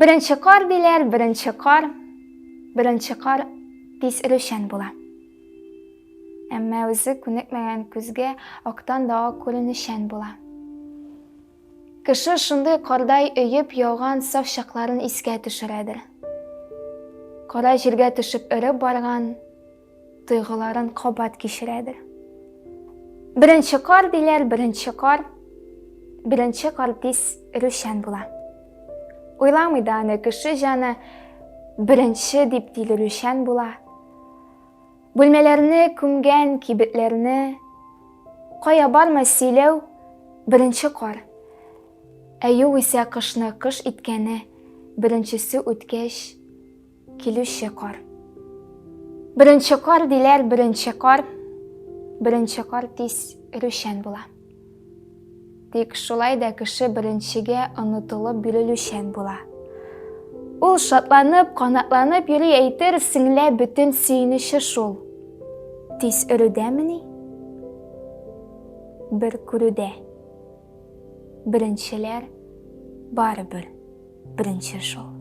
Birinchi qor deylar, birinchi qor tez ro'shan bo'lar. Ammo o'zi ko'nikmagan ko'zga oqdan daho ko'rinishan bo'lar. Kishi shunday qorday o'yib yog'gan sof shoxlarini esga tushiradi. Qora yerga tushib irib borgan tuyg'ularin qobat kishiradi. Birinchi qor deylar, birinchi qor tez ro'shan bo'lar. O'ylamaydi ana kishi jani birinchi deb dili ro'shan bo'lar. Bo'lmalarini ko'mgan kibitlarini qo'ya bormas siylav birinchi qor. Ayov esa qishni qish etgani birinchisi o'tkash kelushi qor. Birinchi qor deylar, birinchi qor tez ro'shan bo'lar. Tek shulayda kishi birinchiga unutilib yurilishan bo'lar. Ул шатланып, qanatlanib yuri aytir singla butun suyunishi shul. Tez urudamini? Bir kuruda. Birinchilar baribir birinchi shul.